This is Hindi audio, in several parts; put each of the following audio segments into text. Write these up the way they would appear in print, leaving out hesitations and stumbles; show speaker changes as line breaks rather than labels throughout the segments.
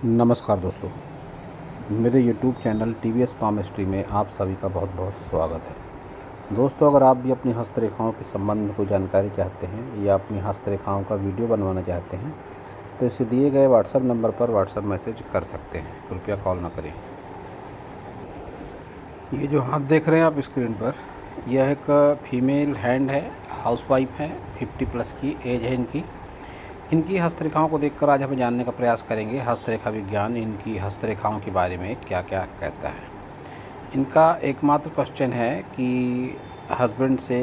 नमस्कार दोस्तों, मेरे YouTube चैनल TVS पामिस्ट्री में आप सभी का बहुत बहुत स्वागत है। दोस्तों, अगर आप भी अपनी हस्तरेखाओं के संबंध में कोई जानकारी चाहते हैं या अपनी हस्तरेखाओं का वीडियो बनवाना चाहते हैं तो इसे दिए गए व्हाट्सएप नंबर पर व्हाट्सएप मैसेज कर सकते हैं। कृपया कॉल ना करें। ये जो हाथ देख रहे हैं आप स्क्रीन पर, यह एक फीमेल हैंड है, हाउसवाइफ है, 50+ की एज है इनकी। इनकी हस्तरेखाओं को देखकर आज हम जानने का प्रयास करेंगे हस्तरेखा विज्ञान इनकी हस्तरेखाओं के बारे में क्या क्या कहता है। इनका एकमात्र क्वेश्चन है कि हस्बैंड से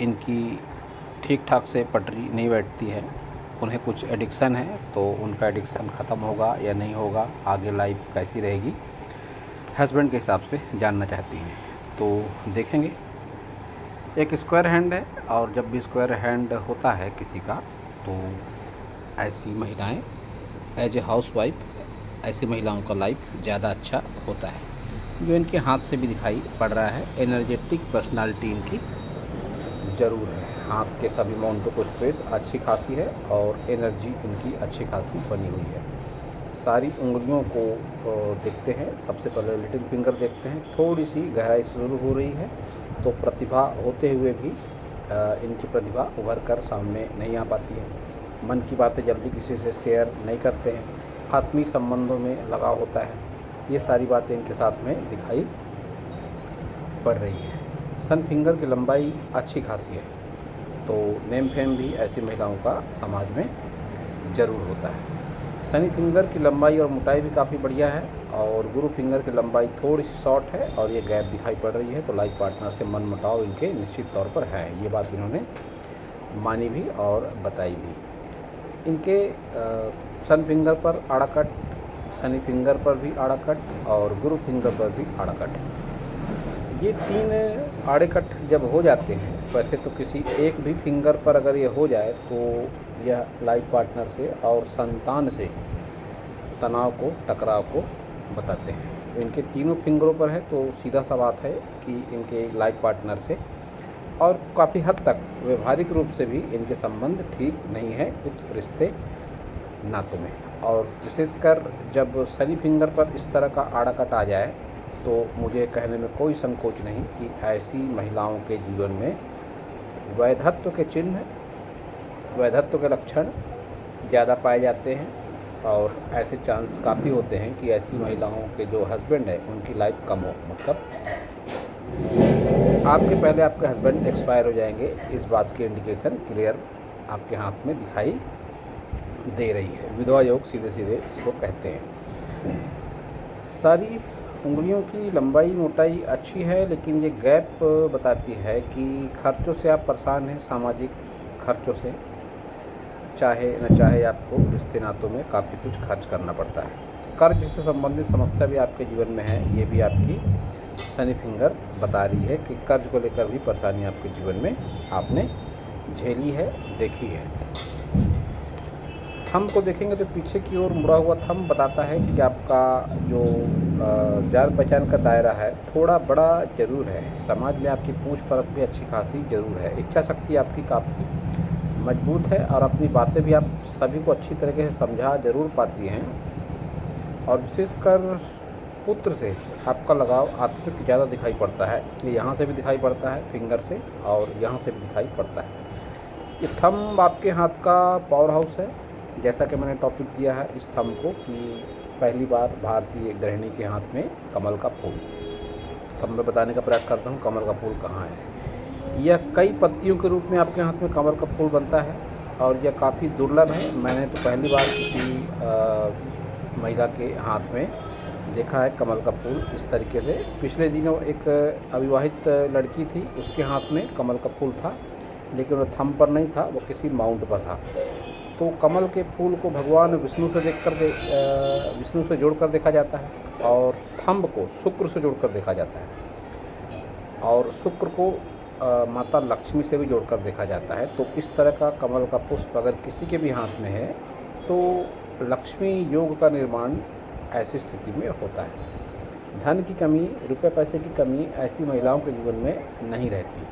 इनकी ठीक ठाक से पटरी नहीं बैठती है, उन्हें कुछ एडिक्शन है, तो उनका एडिक्शन ख़त्म होगा या नहीं होगा, आगे लाइफ कैसी रहेगी, हस्बैंड के हिसाब से जानना चाहती हैं। तो देखेंगे। एक स्क्वायर हैंड है और जब भी स्क्वायर हैंड होता है किसी का तो ऐसी महिलाएं एज ए हाउसवाइफ, ऐसी महिलाओं का लाइफ ज़्यादा अच्छा होता है। जो इनके हाथ से भी दिखाई पड़ रहा है, एनर्जेटिक पर्सनालिटी इनकी ज़रूर है। हाथ के सभी माउंटों को स्पेस अच्छी खासी है और एनर्जी इनकी अच्छी खासी बनी हुई है। सारी उंगलियों को देखते हैं। सबसे पहले लिटिल फिंगर देखते हैं, थोड़ी सी गहराई से शुरू हो रही है, तो प्रतिभा होते हुए भी इनकी प्रतिभा उभर कर सामने नहीं आ पाती है। मन की बातें जल्दी किसी से शेयर नहीं करते हैं, आत्मीय संबंधों में लगाव होता है। ये सारी बातें इनके साथ में दिखाई पड़ रही है। सन फिंगर की लंबाई अच्छी खासी है, तो नेम फेम भी ऐसी महिलाओं का समाज में ज़रूर होता है। शनि फिंगर की लंबाई और मोटाई भी काफ़ी बढ़िया है और गुरु फिंगर की लंबाई थोड़ी सी शॉर्ट है और ये गैप दिखाई पड़ रही है, तो लाइफ पार्टनर से मनमुटाव इनके निश्चित तौर पर है। ये बात इन्होंने मानी भी और बताई भी। इनके सन फिंगर पर आड़ा कट, शनि फिंगर पर भी आड़ा कट और गुरु फिंगर पर भी आड़ा कट। ये 3 आड़े कट जब हो जाते हैं, वैसे तो किसी एक भी फिंगर पर अगर ये हो जाए तो यह लाइफ पार्टनर से और संतान से तनाव को, टकराव को बताते हैं। तो इनके तीनों फिंगरों पर है तो सीधा सा बात है कि इनके लाइफ पार्टनर से और काफ़ी हद तक व्यवहारिक रूप से भी इनके संबंध ठीक नहीं है कुछ रिश्ते नातों में। और विशेषकर जब शनि फिंगर पर इस तरह का आड़ा कट आ जाए तो मुझे कहने में कोई संकोच नहीं कि ऐसी महिलाओं के जीवन में वैधत्व के चिन्ह, वैधत्व के लक्षण ज़्यादा पाए जाते हैं और ऐसे चांस काफ़ी होते हैं कि ऐसी महिलाओं के जो हस्बैंड है उनकी लाइफ कम हो, मतलब आपके पहले आपके हस्बैंड एक्सपायर हो जाएंगे। इस बात की इंडिकेशन क्लियर आपके हाथ में दिखाई दे रही है। विधवा योग सीधे सीधे इसको कहते हैं। सारी उंगलियों की लंबाई मोटाई अच्छी है, लेकिन ये गैप बताती है कि खर्चों से आप परेशान हैं, सामाजिक खर्चों से। चाहे न चाहे आपको रिश्ते नातों में काफ़ी कुछ खर्च करना पड़ता है। कर्ज से संबंधित समस्या भी आपके जीवन में है, ये भी आपकी शनि फिंगर बता रही है कि कर्ज को लेकर भी परेशानी आपके जीवन में आपने झेली है, देखी है। थंब को देखेंगे तो पीछे की ओर मुड़ा हुआ थंब बताता है कि आपका जो जान पहचान का दायरा है थोड़ा बड़ा ज़रूर है। समाज में आपकी पूछ परख भी अच्छी खासी ज़रूर है। इच्छा शक्ति आपकी काफ़ी मजबूत है और अपनी बातें भी आप सभी को अच्छी तरीके से समझा ज़रूर पाती हैं। और विशेषकर पुत्र से आपका लगाव आत्मिक ज़्यादा दिखाई पड़ता है। ये यहाँ से भी दिखाई पड़ता है फिंगर से और यहाँ से भी दिखाई पड़ता है। ये थंब आपके हाथ का पावर हाउस है। जैसा कि मैंने टॉपिक दिया है इस थंब को कि पहली बार भारतीय गृहिणी के हाथ में कमल का फूल। तब मैं बताने का प्रयास करता हूँ कमल का फूल कहाँ है। यह कई पत्तियों के रूप में आपके हाथ में कमल का फूल बनता है और यह काफ़ी दुर्लभ है। मैंने तो पहली बार किसी महिला के हाथ में देखा है कमल का फूल इस तरीके से। पिछले दिनों एक अविवाहित लड़की थी, उसके हाथ में कमल का फूल था, लेकिन वो थंब पर नहीं था, वो किसी माउंट पर था। तो कमल के फूल को भगवान विष्णु से जोड़कर देखा जाता है और थंब को शुक्र से जोड़कर देखा जाता है और शुक्र को माता लक्ष्मी से भी जोड़कर देखा जाता है। तो इस तरह का कमल का पुष्प अगर किसी के भी हाथ में है तो लक्ष्मी योग का निर्माण ऐसी स्थिति में होता है। धन की कमी, रुपए पैसे की कमी ऐसी महिलाओं के जीवन में नहीं रहती।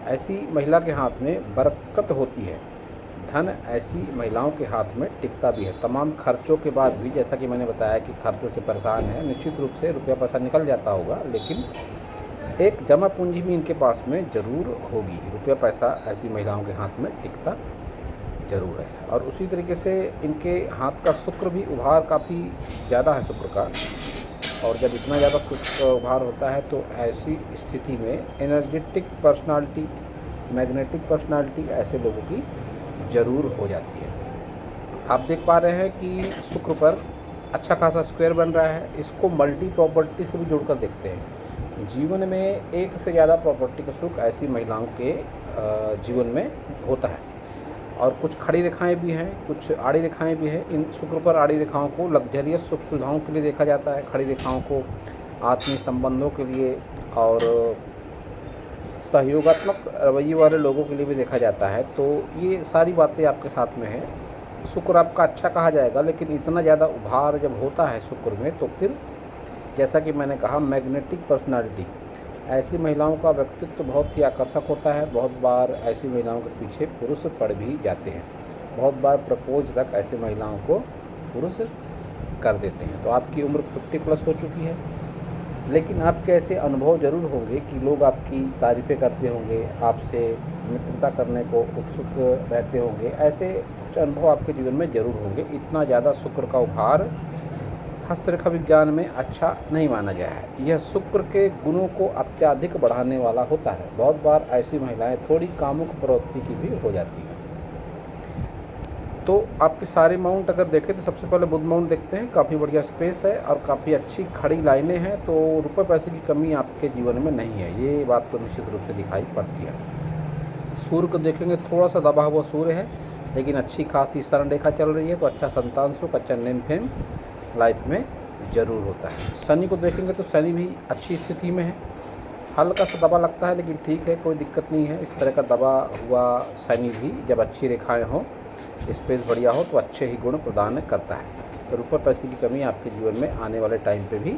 ऐसी महिला के हाथ में बरकत होती है। धन ऐसी महिलाओं के हाथ में टिकता भी है। तमाम खर्चों के बाद भी, जैसा कि मैंने बताया कि खर्चों से परेशान है, निश्चित रूप से रुपया पैसा निकल जाता होगा, लेकिन एक जमा पूंजी भी इनके पास में ज़रूर होगी। रुपया पैसा ऐसी महिलाओं के हाथ में टिकता ज़रूर है। और उसी तरीके से इनके हाथ का शुक्र भी उभार काफ़ी ज़्यादा है शुक्र का। और जब इतना ज़्यादा शुक्र उभार होता है तो ऐसी स्थिति में एनर्जेटिक पर्सनालिटी, मैग्नेटिक पर्सनालिटी ऐसे लोगों की ज़रूर हो जाती है। आप देख पा रहे हैं कि शुक्र पर अच्छा खासा स्क्वायर बन रहा है। इसको मल्टी प्रॉपर्टी से भी जोड़कर देखते हैं। जीवन में एक से ज़्यादा प्रॉपर्टी का सुख ऐसी महिलाओं के जीवन में होता है। और कुछ खड़ी रेखाएं भी हैं, कुछ आड़ी रेखाएं भी हैं। इन शुक्र पर आड़ी रेखाओं को लग्जरियस सुख सुविधाओं के लिए देखा जाता है, खड़ी रेखाओं को आत्मीय संबंधों के लिए और सहयोगात्मक रवैये वाले लोगों के लिए भी देखा जाता है। तो ये सारी बातें आपके साथ में हैं। शुक्र आपका अच्छा कहा जाएगा, लेकिन इतना ज़्यादा उभार जब होता है शुक्र में तो फिर जैसा कि मैंने कहा मैग्नेटिक पर्सनालिटी, ऐसी महिलाओं का व्यक्तित्व बहुत ही आकर्षक होता है। बहुत बार ऐसी महिलाओं के पीछे पुरुष पड़ भी जाते हैं। बहुत बार प्रपोज तक ऐसी महिलाओं को पुरुष कर देते हैं। तो आपकी उम्र 50+ हो चुकी है, लेकिन आपके ऐसे अनुभव ज़रूर होंगे कि लोग आपकी तारीफ़ें करते होंगे, आपसे मित्रता करने को उत्सुक रहते होंगे। ऐसे कुछ अनुभव आपके जीवन में ज़रूर होंगे। इतना ज़्यादा शुक्र का उभार हस्तरेखा विज्ञान में अच्छा नहीं माना गया है। यह शुक्र के गुणों को अत्यधिक बढ़ाने वाला होता है। बहुत बार ऐसी महिलाएं थोड़ी कामुक प्रवृत्ति की भी हो जाती हैं। तो आपके सारे माउंट अगर देखें तो सबसे पहले बुध माउंट देखते हैं। काफ़ी बढ़िया स्पेस है और काफ़ी अच्छी खड़ी लाइनें हैं। तो रुपए पैसे की कमी आपके जीवन में नहीं है, ये बात तो निश्चित रूप से दिखाई पड़ती है। सूर्य को देखेंगे, थोड़ा सा दबा हुआ सूर्य है, लेकिन अच्छी खासी शरण रेखा चल रही है। तो अच्छा संतान सुख, अच्छा नेम फेम लाइफ में ज़रूर होता है। शनि को देखेंगे तो शनि भी अच्छी स्थिति में है। हल्का सा दबा लगता है, लेकिन ठीक है, कोई दिक्कत नहीं है। इस तरह का दबा हुआ शनि भी जब अच्छी रेखाएं हों, स्पेस बढ़िया हो, तो अच्छे ही गुण प्रदान करता है। तो रुपये पैसे की कमी आपके जीवन में आने वाले टाइम पे भी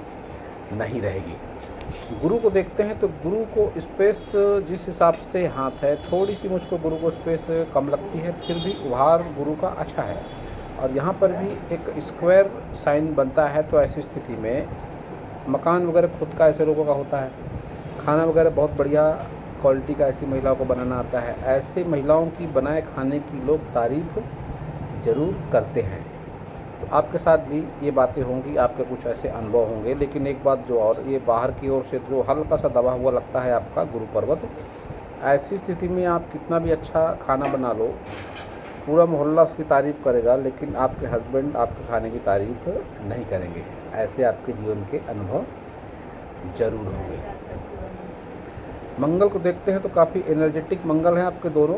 नहीं रहेगी। गुरु को देखते हैं तो गुरु को स्पेस जिस हिसाब से हाथ है, थोड़ी सी मुझको गुरु को स्पेस कम लगती है, फिर भी उभार गुरु का अच्छा है। और यहाँ पर भी एक स्क्वायर साइन बनता है। तो ऐसी स्थिति में मकान वगैरह खुद का ऐसे लोगों का होता है, खाना वगैरह बहुत बढ़िया क्वालिटी का ऐसी महिलाओं को बनाना आता है। ऐसे महिलाओं की बनाए खाने की लोग तारीफ़ ज़रूर करते हैं। तो आपके साथ भी ये बातें होंगी, आपके कुछ ऐसे अनुभव होंगे। लेकिन एक बात जो और, ये बाहर की ओर से जो हल्का सा दबा हुआ लगता है आपका गुरु पर्वत, ऐसी स्थिति में आप कितना भी अच्छा खाना बना लो, पूरा मोहल्ला उसकी तारीफ़ करेगा, लेकिन आपके हस्बैंड आपके खाने की तारीफ़ नहीं करेंगे। ऐसे आपके जीवन के अनुभव ज़रूर होंगे। मंगल को देखते हैं तो काफ़ी एनर्जेटिक मंगल हैं आपके दोनों,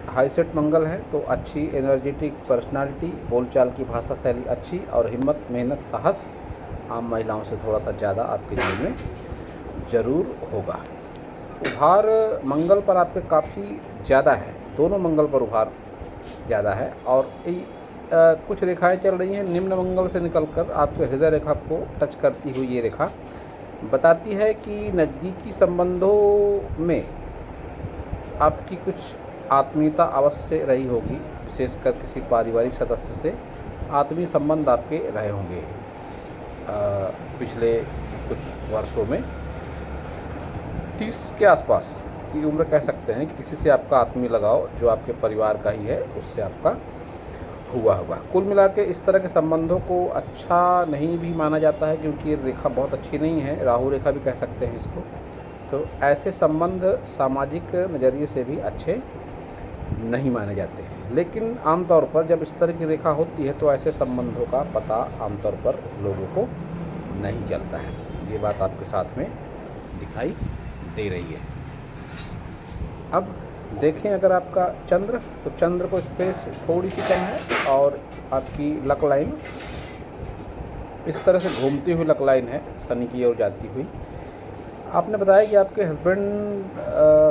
हाई सेट मंगल हैं। तो अच्छी एनर्जेटिक पर्सनालिटी, बोलचाल की भाषा शैली अच्छी और हिम्मत, मेहनत, साहस आम महिलाओं से थोड़ा सा ज़्यादा आपके जीवन में ज़रूर होगा। उभार मंगल पर आपके काफ़ी ज़्यादा है, दोनों मंगल पर उभार ज़्यादा है। और कुछ रेखाएं चल रही हैं निम्न मंगल से निकलकर आपके हृदय रेखा को टच करती हुई। ये रेखा बताती है कि नज़दीकी संबंधों में आपकी कुछ आत्मीयता अवश्य रही होगी, विशेषकर किसी पारिवारिक सदस्य से आत्मीय संबंध आपके रहे होंगे पिछले कुछ वर्षों में। 30 के आसपास की उम्र कह सकते हैं कि किसी से आपका आत्मीय लगाव जो आपके परिवार का ही है उससे आपका हुआ होगा। कुल मिला के इस तरह के संबंधों को अच्छा नहीं भी माना जाता है, क्योंकि ये रेखा बहुत अच्छी नहीं है, राहु रेखा भी कह सकते हैं इसको। तो ऐसे संबंध सामाजिक नज़रिए से भी अच्छे नहीं माने जाते हैं। लेकिन आमतौर पर जब इस तरह की रेखा होती है तो ऐसे संबंधों का पता आमतौर पर लोगों को नहीं चलता है। ये बात आपके साथ में दिखाई दे रही है। अब देखें अगर आपका चंद्र, तो चंद्र को स्पेस थोड़ी सी कम है और आपकी लक लाइन इस तरह से घूमती हुई लक लाइन है, शनि की ओर जाती हुई। आपने बताया कि आपके हस्बैंड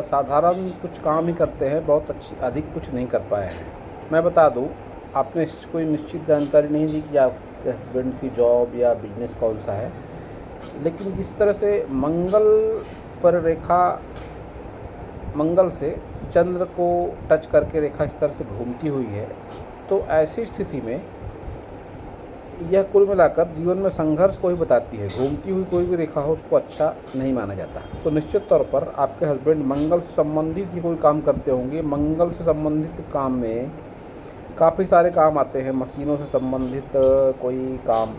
साधारण कुछ काम ही करते हैं, बहुत अच्छी अधिक कुछ नहीं कर पाए हैं। मैं बता दूं, आपने कोई निश्चित जानकारी नहीं दी कि आपके हस्बैंड की जॉब या बिजनेस कौन सा है, लेकिन जिस तरह से मंगल पर रेखा, मंगल से चंद्र को टच करके रेखा इस तरह से घूमती हुई है, तो ऐसी स्थिति में यह कुल मिलाकर जीवन में संघर्ष को ही बताती है। घूमती हुई कोई भी रेखा हो उसको अच्छा नहीं माना जाता। तो निश्चित तौर पर आपके हस्बैंड मंगल से संबंधित ही कोई काम करते होंगे। मंगल से संबंधित काम में काफ़ी सारे काम आते हैं। मशीनों से संबंधित कोई काम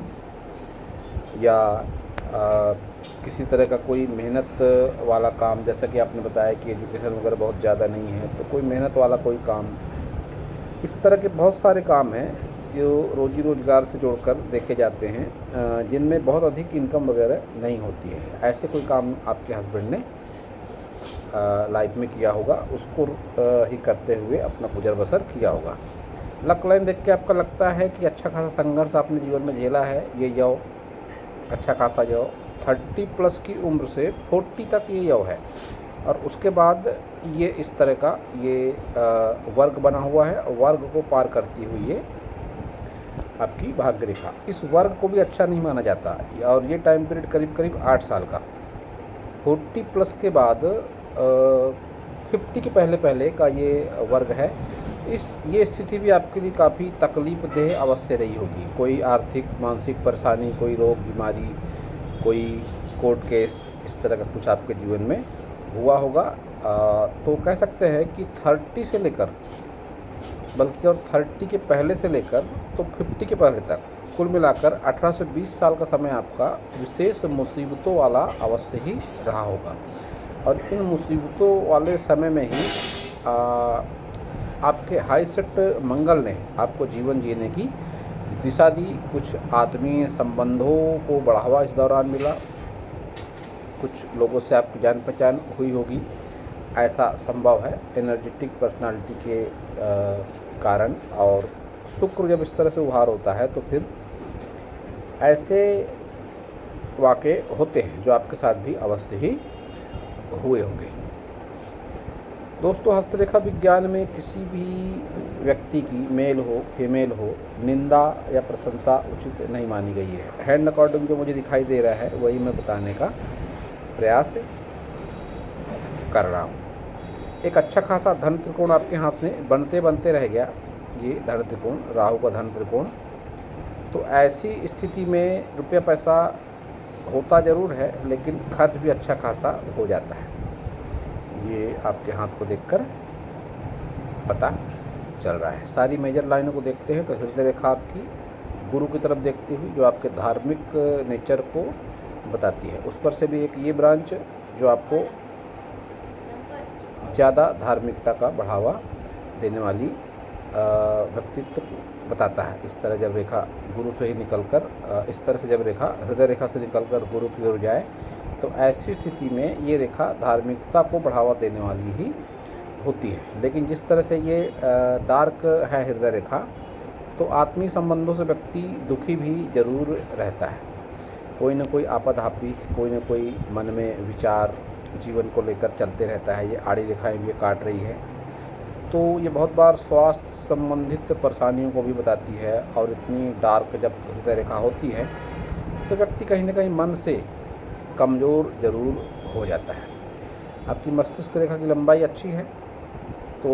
या किसी तरह का कोई मेहनत वाला काम, जैसा कि आपने बताया कि एजुकेशन वगैरह बहुत ज़्यादा नहीं है, तो कोई मेहनत वाला कोई काम, इस तरह के बहुत सारे काम हैं जो रोजी रोज़गार से जोड़कर देखे जाते हैं, जिनमें बहुत अधिक इनकम वगैरह नहीं होती है। ऐसे कोई काम आपके हस्बैंड ने लाइफ में किया होगा, उसको ही करते हुए अपना गुजर बसर किया होगा। लक लाइन देख के आपका लगता है कि अच्छा खासा संघर्ष आपने जीवन में झेला है। ये यव अच्छा खासा यव 30+ की उम्र से 40 तक ये यव है, और उसके बाद ये इस तरह का ये वर्ग बना हुआ है। वर्ग को पार करती हुई ये आपकी भाग्य रेखा, इस वर्ग को भी अच्छा नहीं माना जाता। और ये टाइम पीरियड करीब करीब 8 साल का। 40+ के बाद 50 के पहले पहले का ये वर्ग है। ये स्थिति भी आपके लिए काफ़ी तकलीफ़देह अवश्य रही होगी। कोई आर्थिक मानसिक परेशानी, कोई रोग बीमारी, कोई कोर्ट केस, इस तरह का कुछ आपके जीवन में हुआ होगा। तो कह सकते हैं कि 30 से लेकर, बल्कि और 30 के पहले से लेकर तो 50 के पहले तक, कुल मिलाकर 18 से 20 साल का समय आपका विशेष मुसीबतों वाला अवश्य ही रहा होगा। और इन मुसीबतों वाले समय में ही आपके हाई सेट मंगल ने आपको जीवन जीने की दिशा दी। कुछ आत्मीय संबंधों को बढ़ावा इस दौरान मिला। कुछ लोगों से आपकी जान पहचान हुई होगी, ऐसा संभव है एनर्जेटिक पर्सनालिटी के कारण। और शुक्र जब इस तरह से उभार होता है तो फिर ऐसे वाक़े होते हैं जो आपके साथ भी अवश्य ही हुए होंगे। दोस्तों, हस्तरेखा विज्ञान में किसी भी व्यक्ति की, मेल हो फीमेल हो, निंदा या प्रशंसा उचित नहीं मानी गई है। हैंड अकॉर्डिंग जो मुझे दिखाई दे रहा है वही मैं बताने का प्रयास कर रहा हूँ। एक अच्छा खासा धन त्रिकोण आपके हाथ में बनते बनते रह गया, ये धन त्रिकोण, राहु का धन त्रिकोण। तो ऐसी स्थिति में रुपया पैसा होता ज़रूर है, लेकिन खर्च भी अच्छा खासा हो जाता है। ये आपके हाथ को देखकर पता चल रहा है। सारी मेजर लाइनों को देखते हैं तो हृदय रेखा आपकी गुरु की तरफ देखती हुई जो आपके धार्मिक नेचर को बताती है। उस पर से भी एक ये ब्रांच जो आपको ज़्यादा धार्मिकता का बढ़ावा देने वाली व्यक्तित्व बताता है। इस तरह जब रेखा गुरु से ही निकलकर, इस तरह से जब रेखा हृदय रेखा से निकलकर गुरु की ओर जाए तो ऐसी स्थिति में ये रेखा धार्मिकता को बढ़ावा देने वाली ही होती है। लेकिन जिस तरह से ये डार्क है हृदय रेखा, तो आत्मीय संबंधों से व्यक्ति दुखी भी जरूर रहता है। कोई न कोई आपाधापी, कोई न कोई मन में विचार जीवन को लेकर चलते रहता है। ये आड़ी रेखाएं भी काट रही है, तो ये बहुत बार स्वास्थ्य संबंधित परेशानियों को भी बताती है। और इतनी डार्क जब हृदय रेखा होती है तो व्यक्ति कहीं न कहीं मन से कमज़ोर ज़रूर हो जाता है। आपकी मस्तिष्क रेखा की लंबाई अच्छी है, तो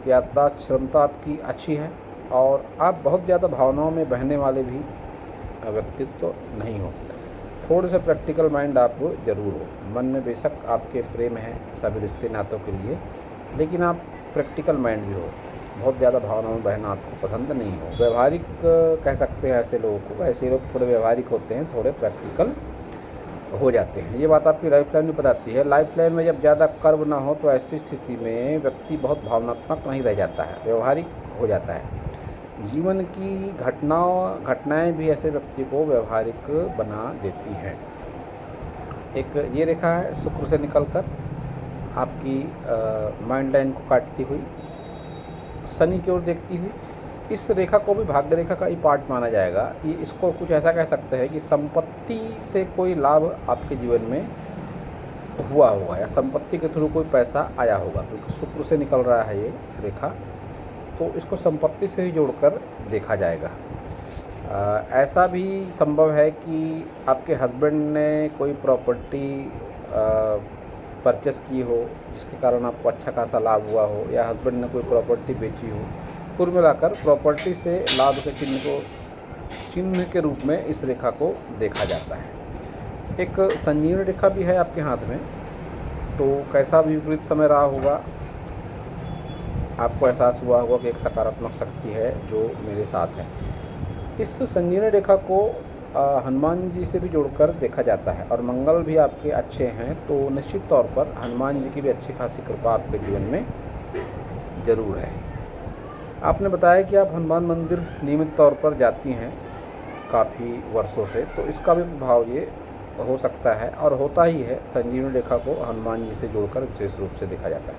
याददाश्त क्षमता आपकी अच्छी है, और आप बहुत ज़्यादा भावनाओं में बहने वाले भी व्यक्तित्व नहीं हो। थोड़े से प्रैक्टिकल माइंड आप ज़रूर हो। मन में बेशक आपके प्रेम है सभी रिश्ते नातों के लिए, लेकिन आप प्रैक्टिकल माइंड भी हो। बहुत ज़्यादा भावनाओं में बहना आपको पसंद नहीं हो। व्यवहारिक कह सकते हैं ऐसे लोगों को। ऐसे लोग थोड़े व्यवहारिक होते हैं, थोड़े प्रैक्टिकल हो जाते हैं। ये बात आपकी लाइफ लाइन में बताती है। लाइफ लाइन में जब ज़्यादा कर्व ना हो तो ऐसी स्थिति में व्यक्ति बहुत भावनात्मक नहीं रह जाता है, व्यवहारिक हो जाता है। जीवन की घटनाएं भी ऐसे व्यक्ति को व्यवहारिक बना देती हैं। एक ये रेखा है शुक्र से निकलकर आपकी माइंड लाइन को काटती हुई शनि की ओर देखती हुई। इस रेखा को भी भाग्य रेखा का ही पार्ट माना जाएगा। ये इसको कुछ ऐसा कह सकते हैं कि संपत्ति से कोई लाभ आपके जीवन में हुआ होगा या संपत्ति के थ्रू कोई पैसा आया होगा, क्योंकि शुक्र से निकल रहा है ये रेखा, तो इसको संपत्ति से ही जोड़कर देखा जाएगा। ऐसा भी संभव है कि आपके हस्बैंड ने कोई प्रॉपर्टी परचेस की हो, जिसके कारण आपको अच्छा खासा लाभ हुआ हो, या हस्बैंड ने कोई प्रॉपर्टी बेची हो, कुल मिलाकर प्रॉपर्टी से लाभ के चिन्ह के रूप में इस रेखा को देखा जाता है। एक संजीवनी रेखा भी है आपके हाथ में, तो कैसा भी विपरीत समय रहा होगा, आपको एहसास हुआ होगा कि एक सकारात्मक शक्ति है जो मेरे साथ है। इस संजीवनी रेखा को हनुमान जी से भी जोड़कर देखा जाता है, और मंगल भी आपके अच्छे हैं, तो निश्चित तौर पर हनुमान जी की भी अच्छी खासी कृपा आपके जीवन में ज़रूर है। आपने बताया कि आप हनुमान मंदिर नियमित तौर पर जाती हैं काफ़ी वर्षों से, तो इसका भी प्रभाव ये हो सकता है और होता ही है। संजीवनी रेखा को हनुमान जी से जोड़कर विशेष रूप से देखा जाता है।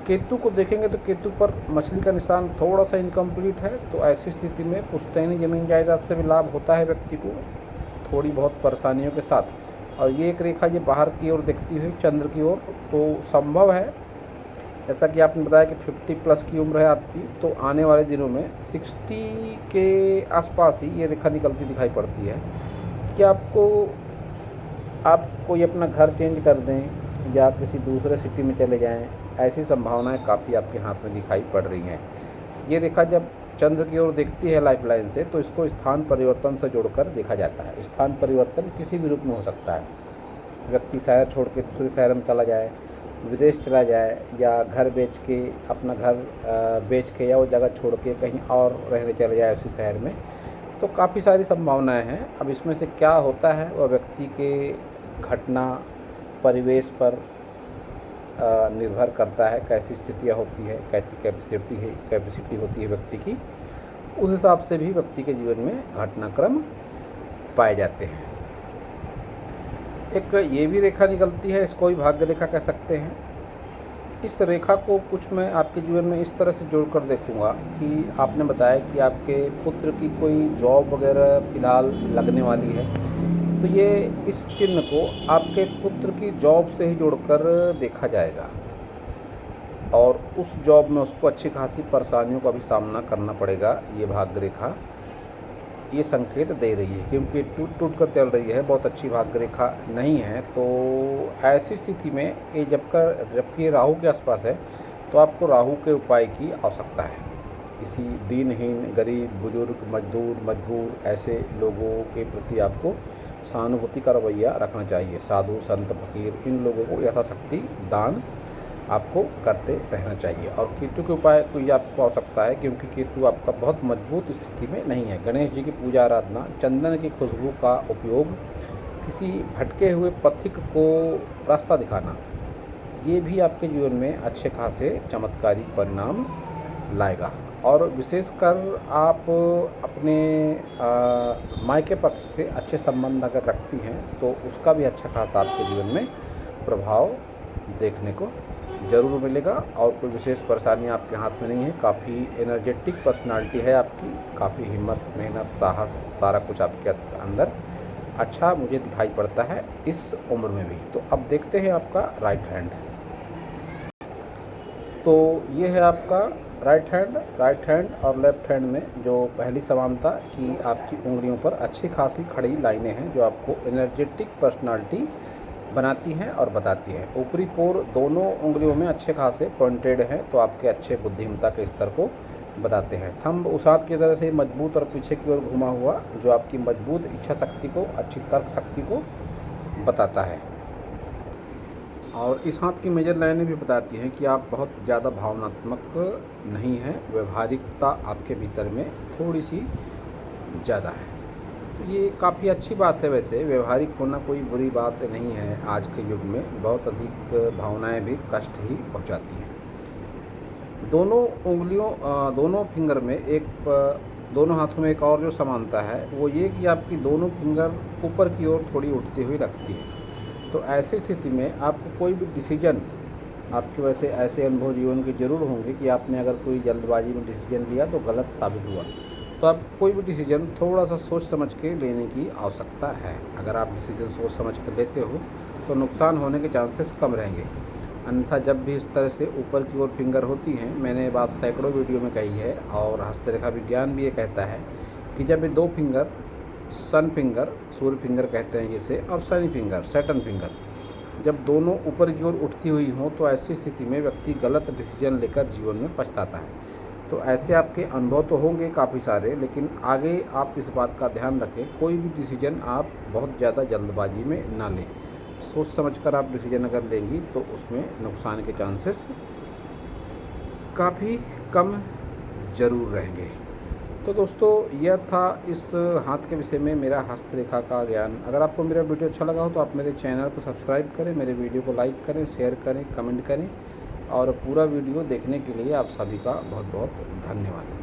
केतु को देखेंगे तो केतु पर मछली का निशान थोड़ा सा इनकम्प्लीट है, तो ऐसी स्थिति में पुश्तैनी जमीन जायदाद से भी लाभ होता है व्यक्ति को, थोड़ी बहुत परेशानियों के साथ। और ये एक रेखा ये बाहर की ओर दिखती हुई चंद्र की ओर, तो संभव है, जैसा कि आपने बताया कि 50 प्लस की उम्र है आपकी, तो आने वाले दिनों में 60 के आसपास ही ये रेखा निकलती दिखाई पड़ती है कि आप कोई अपना घर चेंज कर दें या किसी दूसरे सिटी में चले जाएं, ऐसी संभावनाएं काफ़ी आपके हाथ में दिखाई पड़ रही हैं। ये रेखा जब चंद्र की ओर दिखती है लाइफ लाइन से, तो इसको स्थान परिवर्तन से जोड़कर देखा जाता है। स्थान परिवर्तन किसी भी रूप में हो सकता है, व्यक्ति शहर छोड़ के दूसरे शहर में चला जाए, विदेश चला जाए, या घर बेच के अपना घर बेच के या वो जगह छोड़ के कहीं और रहने चले जाए उसी शहर में, तो काफ़ी सारी संभावनाएं हैं। अब इसमें से क्या होता है वह व्यक्ति के घटना परिवेश पर निर्भर करता है, कैसी स्थितियाँ होती है, कैसी कैपेसिटी होती है व्यक्ति की, उस हिसाब से भी व्यक्ति के जीवन में घटनाक्रम पाए जाते हैं। एक ये भी रेखा निकलती है, इसको भी भाग्य रेखा कह सकते हैं। इस रेखा को कुछ मैं आपके जीवन में इस तरह से जोड़कर देखूंगा कि आपने बताया कि आपके पुत्र की कोई जॉब वगैरह फ़िलहाल लगने वाली है, तो ये इस चिन्ह को आपके पुत्र की जॉब से ही जोड़कर देखा जाएगा, और उस जॉब में उसको अच्छी खासी परेशानियों का भी सामना करना पड़ेगा। ये भाग्य रेखा ये संकेत दे रही है, क्योंकि टूट कर चल रही है, बहुत अच्छी भाग्य रेखा नहीं है। तो ऐसी स्थिति में ये जबकि राहु के आसपास है, तो आपको राहु के उपाय की आवश्यकता है। किसी दीनहीन, गरीब, बुजुर्ग, मजदूर, मजबूर ऐसे लोगों के प्रति आपको सहानुभूति का रवैया रखना चाहिए। साधु, संत, फकीर, इन लोगों को यथाशक्ति दान आपको करते रहना चाहिए। और केतु के उपाय की आपको आवश्यकता है, क्योंकि केतु आपका बहुत मजबूत स्थिति में नहीं है। गणेश जी की पूजा आराधना, चंदन की खुशबू का उपयोग, किसी भटके हुए पथिक को रास्ता दिखाना, ये भी आपके जीवन में अच्छे खासे चमत्कारी परिणाम लाएगा। और विशेषकर आप अपने मायके पक्ष से अच्छे संबंध अगर रखती हैं, तो उसका भी अच्छा खासा आपके जीवन में प्रभाव देखने को ज़रूर मिलेगा। और कोई विशेष परेशानी आपके हाथ में नहीं है। काफ़ी एनर्जेटिक पर्सनालिटी है आपकी, काफ़ी हिम्मत, मेहनत, साहस, सारा कुछ आपके अंदर अच्छा मुझे दिखाई पड़ता है इस उम्र में भी। तो अब देखते हैं आपका राइट हैंड। तो ये है आपका राइट हैंड और लेफ्ट हैंड में जो पहली समानता कि आपकी उंगलियों पर अच्छी खासी खड़ी लाइनें हैं, जो आपको एनर्जेटिक पर्सनालिटी बनाती हैं और बताती हैं। ऊपरी पोर दोनों उंगलियों में अच्छे खासे पॉइंटेड हैं, तो आपके अच्छे बुद्धिमत्ता के स्तर को बताते हैं। थंब उस हाथ की तरह से मजबूत और पीछे की ओर घुमा हुआ, जो आपकी मजबूत इच्छा शक्ति को, अच्छी तर्क शक्ति को बताता है। और इस हाथ की मेजर लाइनें भी बताती हैं कि आप बहुत ज़्यादा भावनात्मक नहीं हैं, व्यवहारिकता आपके भीतर में थोड़ी सी ज़्यादा है। तो ये काफ़ी अच्छी बात है। वैसे व्यवहारिक होना कोई बुरी बात नहीं है। आज के युग में बहुत अधिक भावनाएं भी कष्ट ही पहुंचाती हैं। दोनों उंगलियों, दोनों फिंगर में दोनों हाथों में एक और जो समानता है वो ये कि आपकी दोनों फिंगर ऊपर की ओर थोड़ी उठती हुई लगती है। तो ऐसी स्थिति में आपको कोई भी डिसीजन, आपके वैसे ऐसे अनुभव जीवन के ज़रूर होंगे कि आपने अगर कोई जल्दबाजी में डिसीजन लिया तो गलत साबित हुआ, तो आप कोई भी डिसीजन थोड़ा सा सोच समझ के लेने की आवश्यकता है। अगर आप डिसीजन सोच समझ कर लेते हो तो नुकसान होने के चांसेस कम रहेंगे। अन्यथा जब भी इस तरह से ऊपर की ओर फिंगर होती हैं, मैंने ये बात सैकड़ों वीडियो में कही है, और हस्तरेखा विज्ञान भी ये कहता है कि जब ये दो फिंगर, सन फिंगर, सूर्य फिंगर कहते हैं जिसे, और शनि फिंगर, सैटर्न फिंगर, जब दोनों ऊपर की ओर उठती हुई हों तो ऐसी स्थिति में व्यक्ति गलत डिसीजन लेकर जीवन में पछताता है। तो ऐसे आपके अनुभव तो होंगे काफ़ी सारे, लेकिन आगे आप इस बात का ध्यान रखें, कोई भी डिसीजन आप बहुत ज़्यादा जल्दबाजी में ना लें। सोच समझकर आप डिसीजन अगर लेंगी तो उसमें नुकसान के चांसेस काफ़ी कम ज़रूर रहेंगे। तो दोस्तों, यह था इस हाथ के विषय में मेरा हस्तरेखा का ज्ञान। अगर आपको मेरा वीडियो अच्छा लगा हो तो आप मेरे चैनल को सब्सक्राइब करें, मेरे वीडियो को लाइक करें, शेयर करें, कमेंट करें, और पूरा वीडियो देखने के लिए आप सभी का बहुत बहुत धन्यवाद।